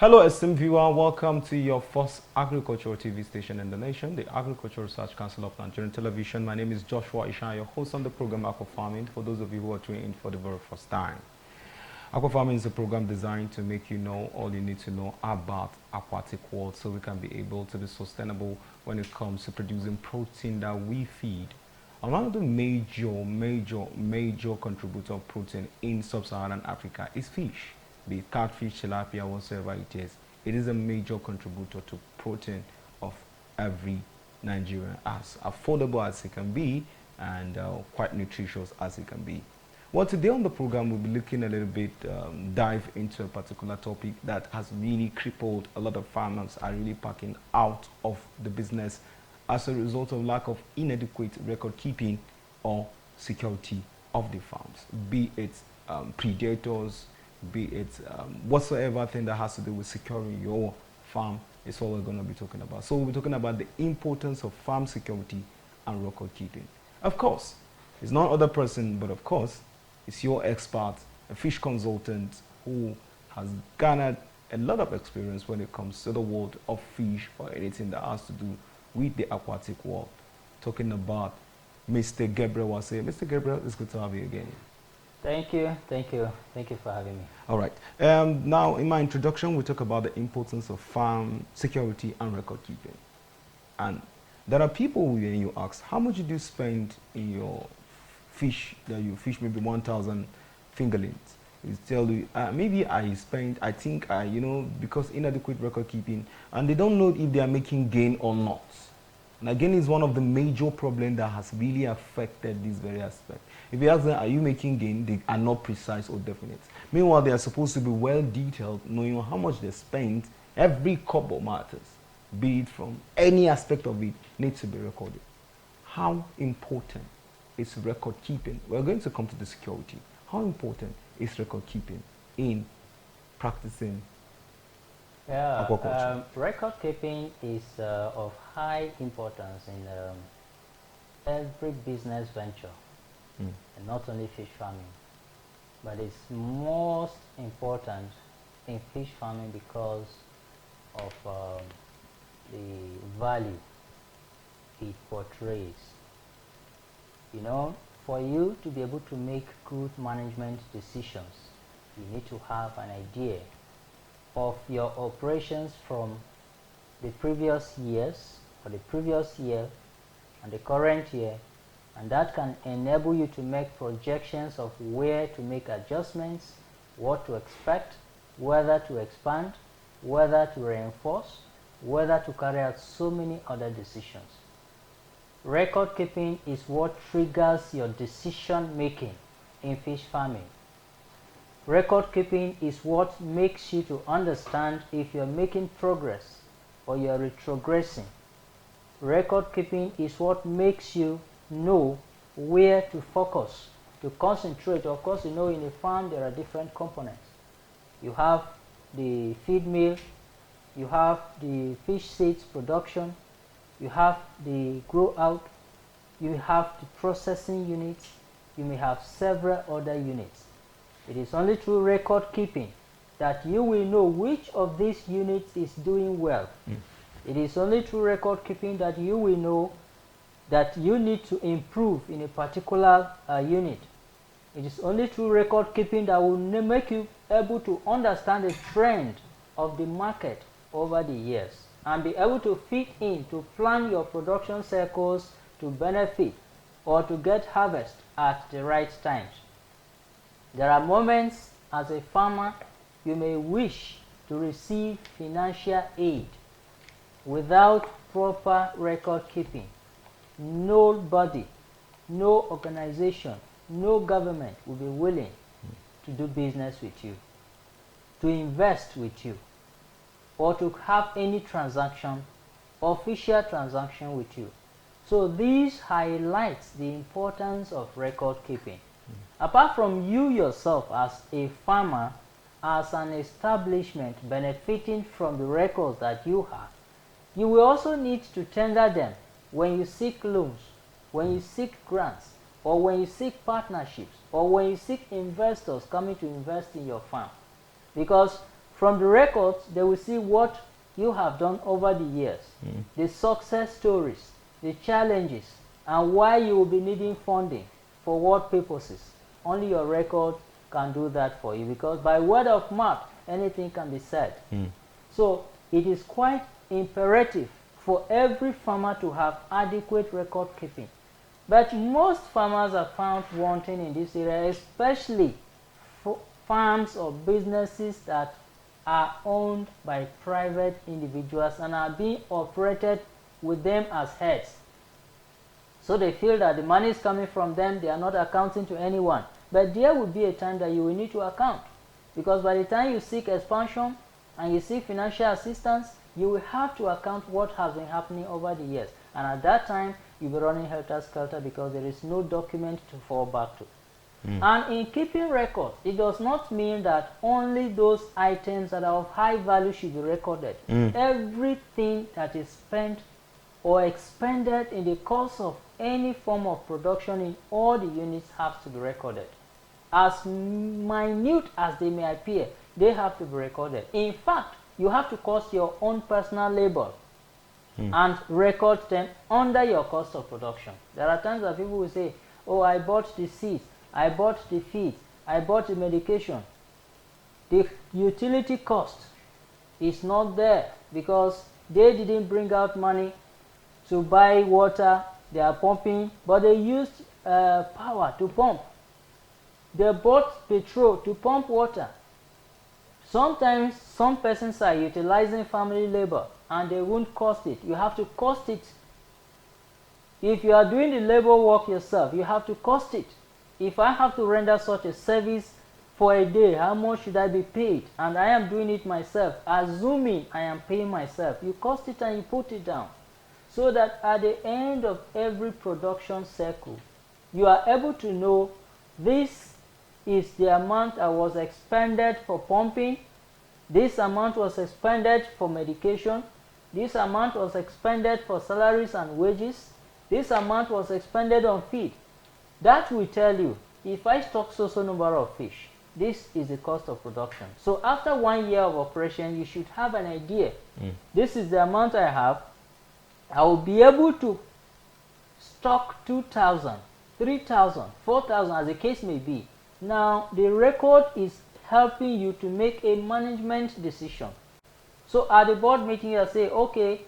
Hello, esteemed viewer. Welcome to your first agricultural TV station in the nation, the Agricultural Research Council of Nigerian Television. My name is Joshua Ishan, your host on the program Aqua Farming. For those of you who are tuning in for the very first time, Aqua Farming is a program designed to make you know all you need to know about aquatic world, so we can be able to be sustainable when it comes to producing protein that we feed. And one of the major contributor of protein in sub-Saharan Africa is fish. Be it catfish, tilapia, whatsoever it is. It is a major contributor to protein of every Nigerian, as affordable as it can be and quite nutritious as it can be. Well, today on the program, we'll be looking a little bit, dive into a particular topic that has really crippled a lot of farmers are really packing out of the business as a result of lack of inadequate record keeping or security of the farms, be it predators, be it whatsoever thing that has to do with securing your farm is what we're going to be talking about. So we'll be talking about the importance of farm security and record keeping. Of course, it's not other person, but of course, it's your expert, a fish consultant who has garnered a lot of experience when it comes to the world of fish or anything that has to do with the aquatic world. Talking about Mr. Gabriel Wase. Mr. Gabriel, it's good to have you again. Thank you for having me. All right. Now, in my introduction, we talk about the importance of farm security and record keeping. And there are people when you ask, how much did you spend in your fish that you fish, maybe 1,000 fingerlings? They tell you, maybe I spent, I think, because inadequate record keeping, and they don't know if they are making gain or not. And again, is one of the major problems that has really affected this very aspect. If you ask them, are you making gain, they are not precise or definite. Meanwhile, they are supposed to be well detailed, knowing how much they spent. Every couple matters, be it from any aspect of it, needs to be recorded. How important is record keeping? We're going to come to the security. How important is record keeping in practicing aquaculture? Record keeping is of high importance in every business venture, and not only fish farming, but it's most important in fish farming because of the value it portrays. You know, for you to be able to make good management decisions, you need to have an idea of your operations from the previous years, or the previous year and the current year, and that can enable you to make projections of where to make adjustments, what to expect, whether to expand, whether to reinforce, whether to carry out so many other decisions. Record keeping is what triggers your decision making in fish farming. Record keeping is what makes you to understand if you're making progress or you're retrogressing. Record keeping is what makes you know where to focus, to concentrate. Of course, you know, in a farm there are different components. You have the feed mill, you have the fish seeds production, you have the grow out, you have the processing units, you may have several other units. It is only through record keeping that you will know which of these units is doing well. It is only through record keeping that you will know that you need to improve in a particular unit. It is only through record keeping that will make you able to understand the trend of the market over the years and be able to fit in to plan your production cycles to benefit or to get harvest at the right times. There are moments as a farmer you may wish to receive financial aid without proper record keeping. Nobody, no organization, no government will be willing to do business with you, to invest with you, or to have any transaction, official transaction with you. So this highlights the importance of record keeping. Apart from you yourself as a farmer, as an establishment benefiting from the records that you have, you will also need to tender them when you seek loans, when you seek grants, or when you seek partnerships, or when you seek investors coming to invest in your farm. Because From the records, they will see what you have done over the years, the success stories, the challenges, and why you will be needing funding, for what purposes. Only your record can do that for you, because by word of mouth, anything can be said. So it is quite imperative for every farmer to have adequate record keeping. But most farmers are found wanting in this area, especially for farms or businesses that are owned by private individuals and are being operated with them as heads. So they feel that the money is coming from them, they are not accounting to anyone. But there will be a time that you will need to account, because by the time you seek expansion and you seek financial assistance, you will have to account what has been happening over the years. And at that time, you'll be running helter-skelter because there is no document to fall back to. And in keeping records, it does not mean that only those items that are of high value should be recorded. Everything that is spent or expended in the course of any form of production in all the units has to be recorded. As minute as they may appear, they have to be recorded. In fact, you have to cost your own personal labor and record them under your cost of production. There are times that people will say, oh, I bought the seeds, I bought the feed, I bought the medication. The utility cost is not there because they didn't bring out money to buy water. They are pumping, but they used power to pump. They bought petrol to pump water. Sometimes some persons are utilizing family labor and they won't cost it. You have to cost it. If you are doing the labor work yourself, you have to cost it. If I have to render such a service for a day, how much should I be paid? And I am doing it myself, assuming I am paying myself. You cost it and you put it down, so that at the end of every production cycle, you are able to know this is the amount I was expended for pumping, this amount was expended for medication, this amount was expended for salaries and wages, this amount was expended on feed. That will tell you, if I stock so number of fish, this is the cost of production. So after 1 year of operation, you should have an idea. This is the amount I have. I will be able to stock 2,000, 3,000, 4,000 as the case may be. Now, the record is helping you to make a management decision. So at the board meeting, you say, okay,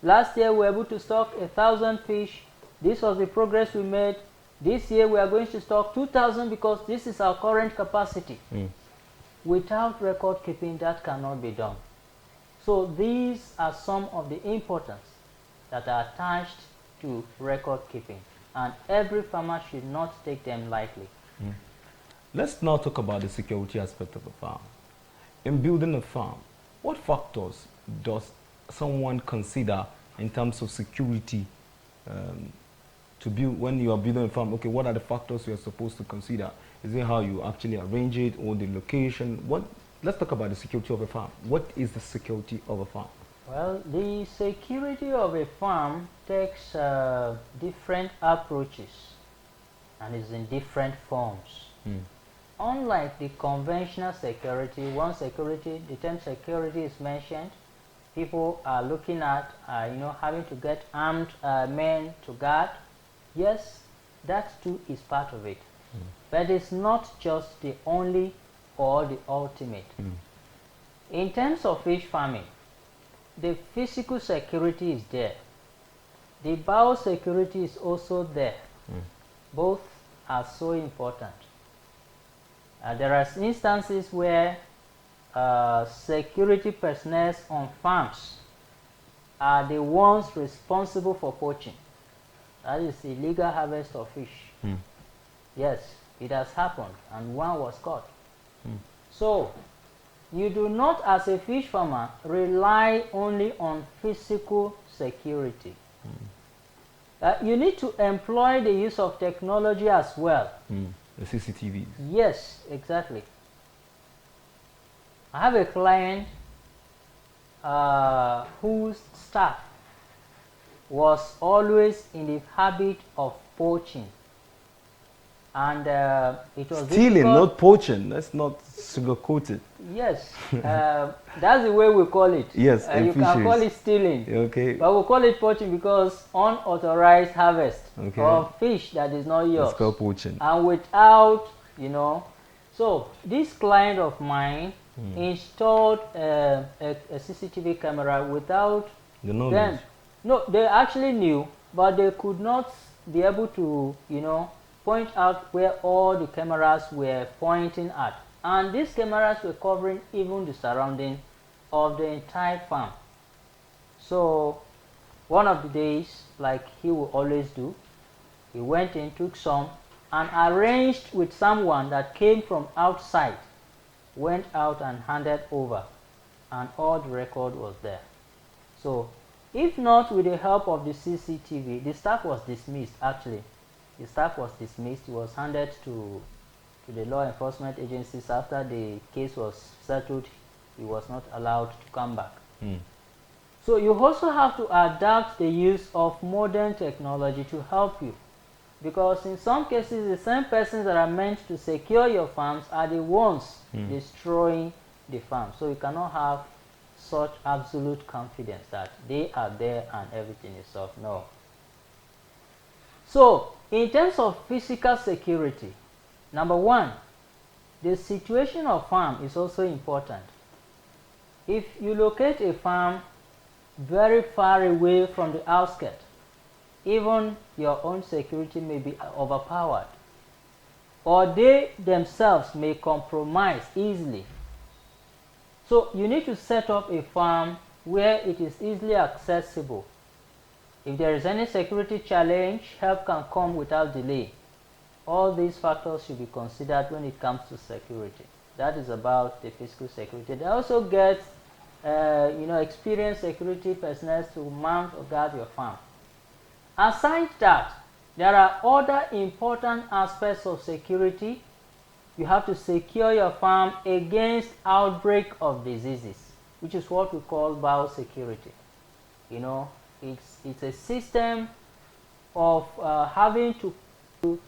last year we were able to stock 1,000 fish. This was the progress we made. This year we are going to stock 2,000 because this is our current capacity. Without record keeping, that cannot be done. So these are some of the importance that are attached to record keeping, and every farmer should not take them lightly. Let's now talk about the security aspect of a farm. In building a farm, what factors does someone consider in terms of security to build when you are building a farm? Okay, what are the factors you are supposed to consider? Is it how you actually arrange it, or the location? Let's talk about the security of a farm. What is the security of a farm? Well, the security of a farm takes different approaches and is in different forms. Unlike the conventional security, the term security is mentioned, people are looking at having to get armed men to guard. Yes, that too is part of it. But it's not just the only or the ultimate. In terms of fish farming, the physical security is there. The biosecurity is also there. Both are so important. There are instances where security personnel on farms are the ones responsible for poaching. That is illegal harvest of fish. Yes, it has happened and one was caught. So you do not, as a fish farmer, rely only on physical security. You need to employ the use of technology as well. The CCTVs. Yes, exactly. I have a client whose staff was always in the habit of poaching. and it was Stealing, difficult. not poaching. Let's not sugarcoat it. Yes, that's the way we call it. Yes, you can call fisheries. it stealing, Okay. but we call it poaching because unauthorized harvest of fish that is not yours. It's called poaching. And without, you know, so this client of mine installed a CCTV camera without them. No, they actually knew, but they could not be able to, you know, point out where all the cameras were pointing at. And these cameras were covering even the surrounding of the entire farm. So one of the days, like he will always do, he went in, took some, and arranged with someone that came from outside, went out and handed over, and all the record was there. So if not with the help of the CCTV, the staff was dismissed actually. The staff was dismissed. He was handed to the law enforcement agencies. After the case was settled, he was not allowed to come back. So you also have to adapt the use of modern technology to help you, because in some cases the same persons that are meant to secure your farms are the ones destroying the farm. So you cannot have such absolute confidence that they are there and everything is solved. No. So in terms of physical security, number one, the situation of farm is also important. If you locate a farm very far away from the outskirts, even your own security may be overpowered, or they themselves may compromise easily. So you need to set up a farm where it is easily accessible. If there is any security challenge, help can come without delay. All these factors should be considered when it comes to security. That is about the physical security. They also get experienced security personnel to mount or guard your farm. Aside that, there are other important aspects of security. You have to secure your farm against outbreak of diseases, which is what we call biosecurity. You know, it's a system of having to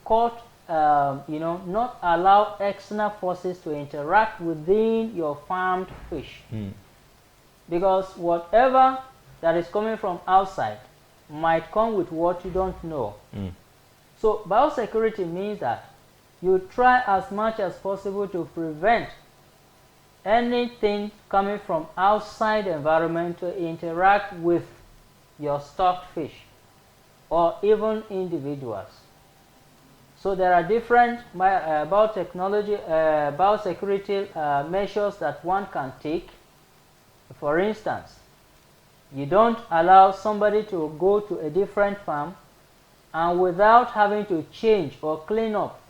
cut, not allow external forces to interact within your farmed fish. Because whatever that is coming from outside might come with what you don't know. So biosecurity means that you try as much as possible to prevent anything coming from outside the environment to interact with your stocked fish or even individuals. So there are different biosecurity measures that one can take. For instance, you don't allow somebody to go to a different farm and without having to change or clean up,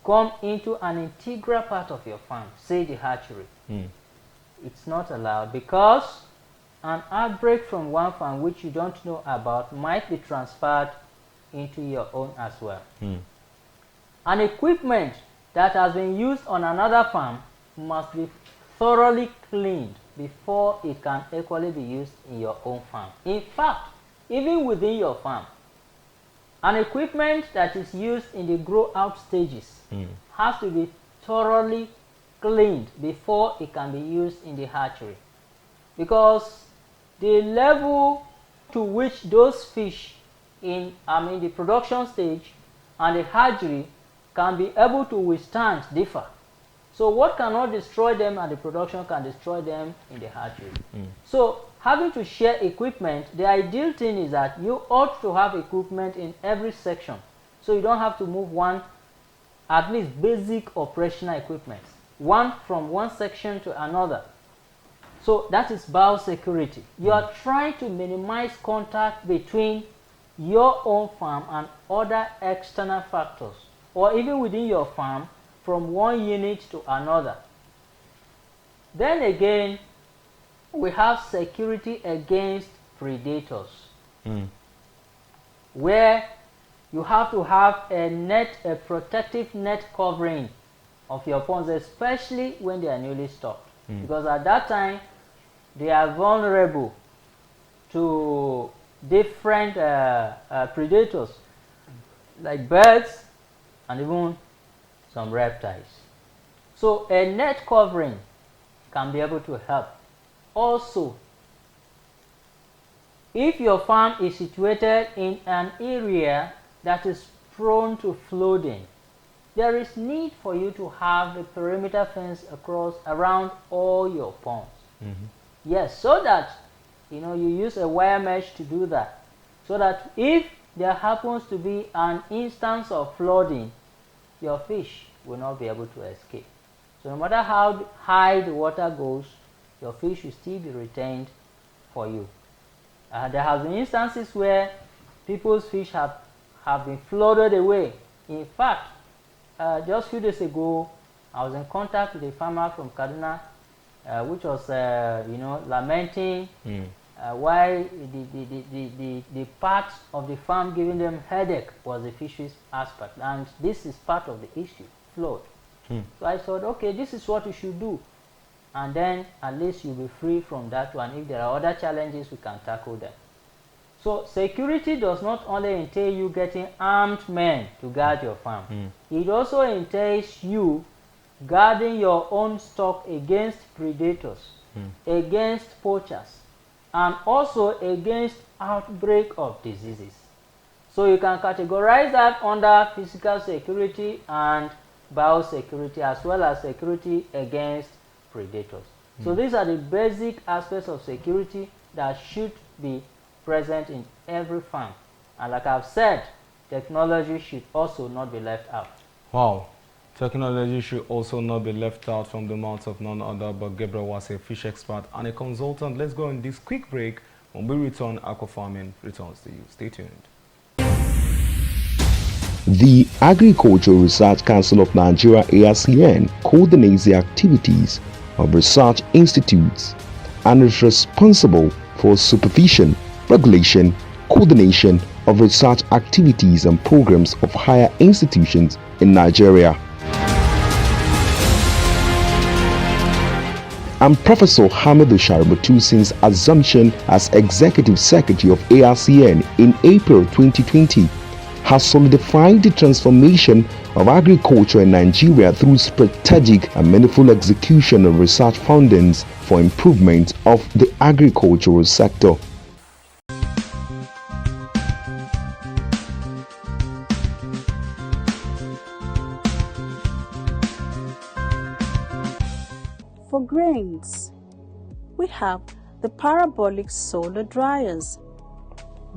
come into an integral part of your farm, say the hatchery. It's not allowed, because an outbreak from one farm which you don't know about might be transferred into your own as well. An equipment that has been used on another farm must be thoroughly cleaned before it can equally be used in your own farm. In fact, even within your farm, an equipment that is used in the grow out stages has to be thoroughly cleaned before it can be used in the hatchery, because the level to which those fish in the production stage and the hatchery can be able to withstand differ. So what cannot destroy them at the production can destroy them in the hatchery. So having to share equipment, the ideal thing is that you ought to have equipment in every section, so you don't have to move one, at least basic operational equipment, one from one section to another. So that is biosecurity. You are trying to minimize contact between your own farm and other external factors, or even within your farm from one unit to another. Then again, we have security against predators, where you have to have a protective net covering of your ponds, especially when they are newly stocked, because at that time they are vulnerable to different predators like birds, and even some reptiles. So a net covering can be able to help. Also, if your farm is situated in an area that is prone to flooding, there is need for you to have a perimeter fence around all your ponds. Yes, so that you use a wire mesh to do that, so that if there happens to be an instance of flooding, your fish will not be able to escape. So no matter how high the water goes, your fish will still be retained for you. There have been instances where people's fish have been flooded away. In fact, just a few days ago, I was in contact with a farmer from Kaduna, which was lamenting why the part of the farm giving them headache was the fisheries aspect, and this is part of the issue, flood. So I thought, okay, this is what you should do, and then at least you'll be free from that one. If there are other challenges, we can tackle them. So security does not only entail you getting armed men to guard your farm, it also entails you guarding your own stock against predators, against poachers, and also against outbreak of diseases. So you can categorize that under physical security and biosecurity, as well as security against predators. So these are the basic aspects of security that should be present in every farm. And like I've said, technology should also not be left out. Wow. Technology should also not be left out from the mouth of none other but Gabriel was a fish expert and a consultant. Let's go on this quick break. When we return, Aqua Farming returns to you. Stay tuned. The Agricultural Research Council of Nigeria (ARCN) coordinates the activities of research institutes and is responsible for supervision, regulation, coordination of research activities and programs of higher institutions in Nigeria. And Professor Hamidu Shaributu, since assumption as Executive Secretary of ARCN in April 2020, has solidified the transformation of agriculture in Nigeria through strategic and meaningful execution of research findings for improvement of the agricultural sector. For grains, we have the parabolic solar dryers.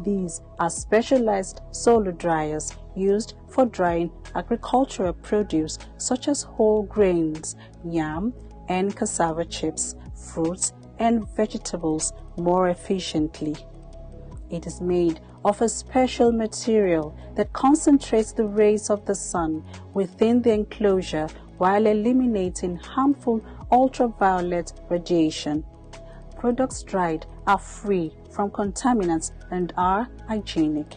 These are specialized solar dryers used for drying agricultural produce such as whole grains, yam and cassava chips, fruits and vegetables more efficiently. It is made of a special material that concentrates the rays of the sun within the enclosure while eliminating harmful ultraviolet radiation. Products dried are free from contaminants and are hygienic.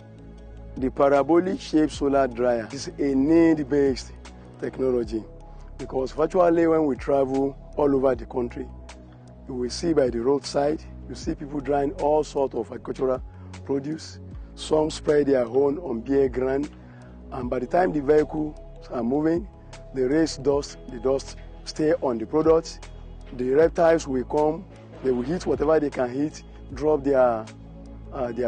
The parabolic shaped solar dryer is a need-based technology because virtually when we travel all over the country, you will see by the roadside, you see people drying all sorts of agricultural produce. Some spread their own on bare ground, and by the time the vehicles are moving, the dust stay on the products. The reptiles will come, they will eat whatever they can eat, drop their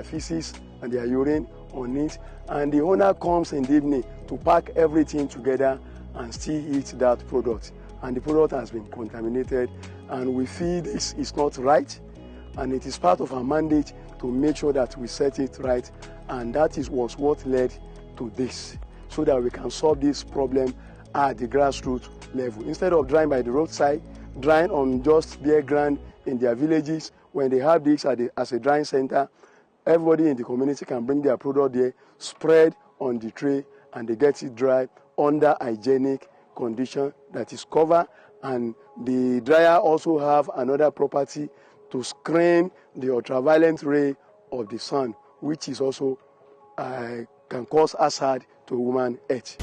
feces and their urine on it, and the owner comes in the evening to pack everything together and still eat that product. And the product has been contaminated, and we feel this is not right, and it is part of our mandate to make sure that we set it right, and that was what led to this, so that we can solve this problem at the grassroots level. Instead of drying by the roadside, drying on just bare ground in their villages, when they have this as a drying center, everybody in the community can bring their product there, spread on the tray, and they get it dry under hygienic condition that is covered. And the dryer also have another property to screen the ultraviolet ray of the sun, which is also can cause hazard to human health.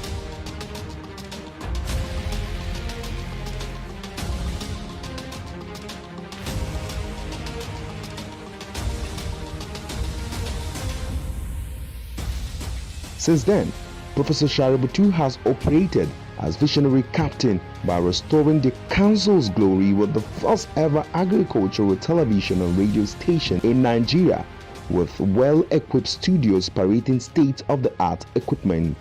Since then, Professor Shaributu has operated as visionary captain by restoring the council's glory with the first ever agricultural television and radio station in Nigeria, with well-equipped studios parading state-of-the-art equipment.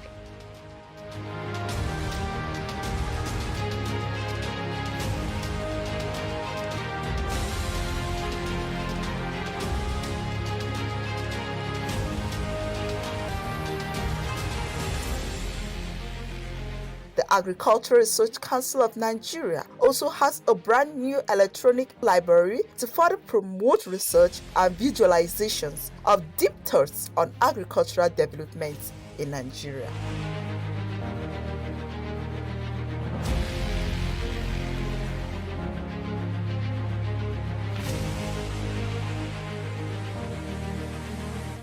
The Agricultural Research Council of Nigeria also has a brand new electronic library to further promote research and visualizations of deep thoughts on agricultural development in Nigeria.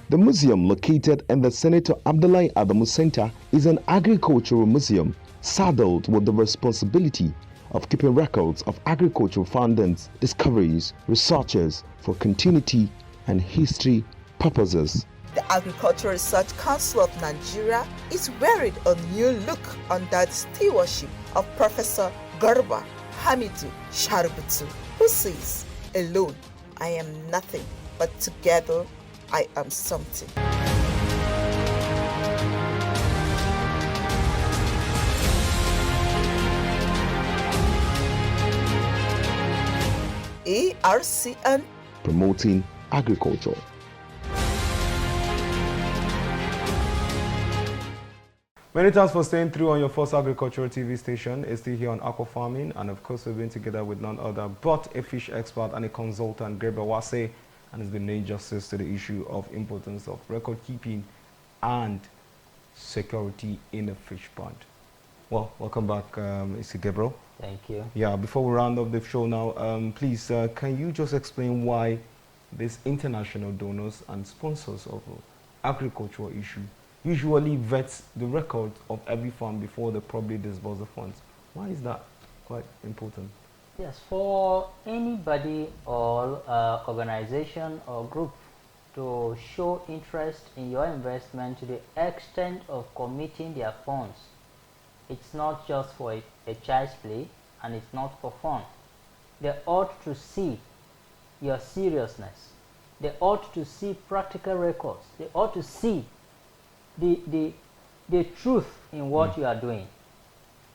The museum, located in the Senator Abdullahi Adamu Center, is an agricultural museum saddled with the responsibility of keeping records of agricultural findings, discoveries, researches for continuity and history purposes. The Agricultural Research Council of Nigeria is wearing a new look under the stewardship of Professor Garba Hamidu Shaributu, who says, "Alone, I am nothing, but together, I am something." ARCN, promoting agriculture. Many thanks for staying through on your first agricultural TV station. It's still here on Aqua Farming, and of course we've been together with none other but a fish expert and a consultant, Greba Wase, and has been doing justice to the issue of importance of record keeping and security in a fish pond. Well, welcome back, Mr. Gabriel. Thank you. Yeah, before we round up the show now, please, can you just explain why these international donors and sponsors of agricultural issue usually vets the record of every farm before they probably disburse the funds? Why is that quite important? Yes, for anybody or organization or group to show interest in your investment to the extent of committing their funds, it's not just for a child's play, and it's not for fun. They ought to see your seriousness. They ought to see practical records. They ought to see the truth in what you are doing.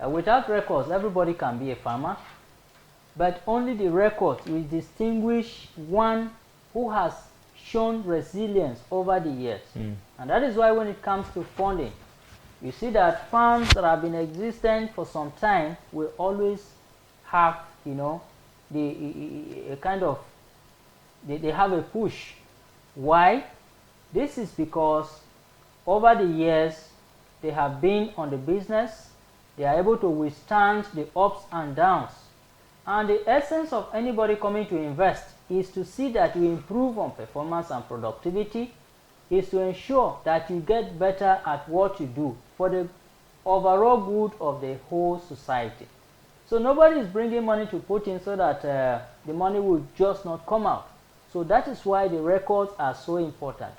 Without records, everybody can be a farmer, but only the records will distinguish one who has shown resilience over the years. And that is why when it comes to funding, you see that farms that have been existent for some time will always have, you know, they have a push. Why? This is because over the years they have been on the business, they are able to withstand the ups and downs. And the essence of anybody coming to invest is to see that you improve on performance and productivity, is to ensure that you get better at what you do for the overall good of the whole society. So nobody is bringing money to put in so that the money will just not come out. So that is why the records are so important.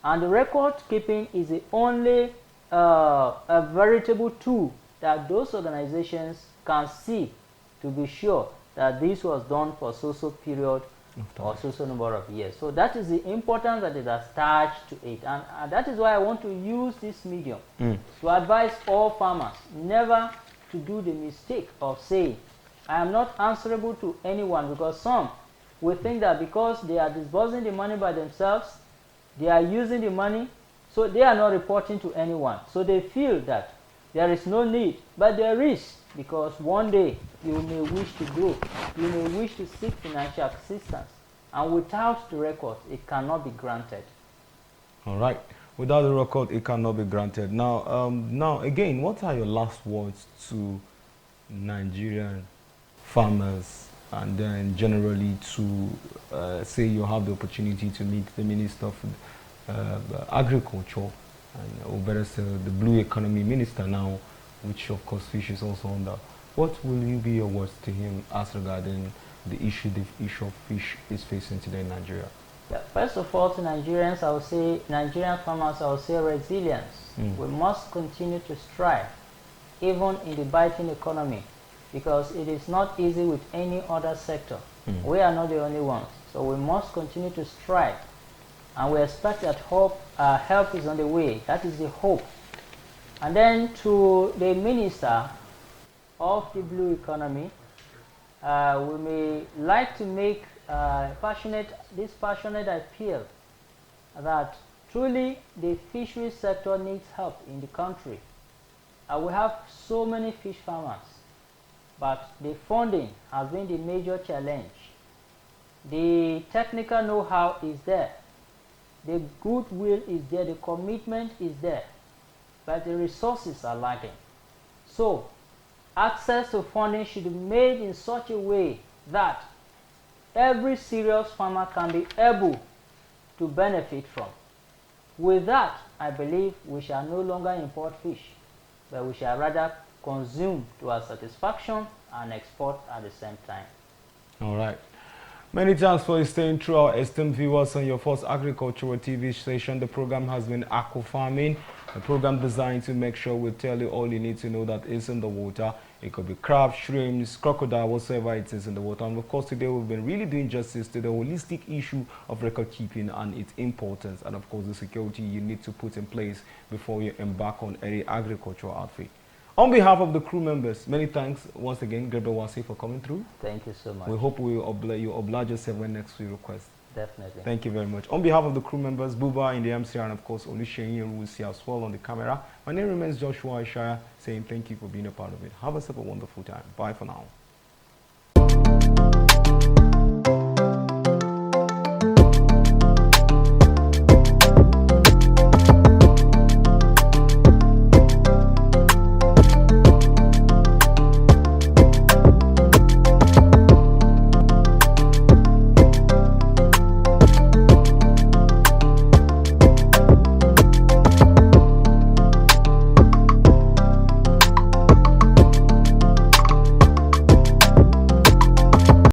And the record keeping is the only a veritable tool that those organizations can see to be sure that this was done for so period or so number of years. So that is the importance that is attached to it. And that is why I want to use this medium to advise all farmers never to do the mistake of saying, I am not answerable to anyone, because some will think that because they are disbursing the money by themselves, they are using the money, so they are not reporting to anyone. So they feel that there is no need, but there is, because one day you may wish to grow, you may wish to seek financial assistance, and without the record, it cannot be granted. All right. Without the record, it cannot be granted. Now, now again, what are your last words to Nigerian farmers, and then generally to say you have the opportunity to meet the Minister of Agriculture, and or better still, the Blue Economy Minister now, which of course Fish is also under. What will you be your words to him as regarding the issue of fish is facing today in Nigeria? Yeah, first of all, to Nigerians, I would say, Nigerian farmers, I would say resilience. We must continue to strive, even in the biting economy, because it is not easy with any other sector. We are not the only ones, so we must continue to strive, and we expect that help is on the way. That is the hope. And then to the Minister of the Blue Economy, we may like to make this passionate appeal that truly the fishery sector needs help in the country. We have so many fish farmers, but the funding has been the major challenge. The technical know-how is there, the goodwill is there, the commitment is there, but the resources are lacking. So access to funding should be made in such a way that every serious farmer can be able to benefit from. With that, I believe we shall no longer import fish, but we shall rather consume to our satisfaction and export at the same time. All right. Many thanks for staying through, our esteemed viewers, on your first agricultural TV station. The program has been Aqua Farming, a program designed to make sure we tell you all you need to know that is in the water. It could be crab, shrimps, crocodile, whatsoever it is in the water. And of course, today we've been really doing justice to the holistic issue of record keeping and its importance, and of course the security you need to put in place before you embark on any agricultural outfit. On behalf of the crew members, many thanks once again, Gabriel Wasi, for coming through. Thank you so much. We hope you oblige yourself when next we request. Definitely. Thank you very much. On behalf of the crew members, Buba in the MCR, and of course Olusheyin Rusi as well on the camera, my name remains Joshua Ishaya, saying thank you for being a part of it. Have yourself a wonderful time. Bye for now.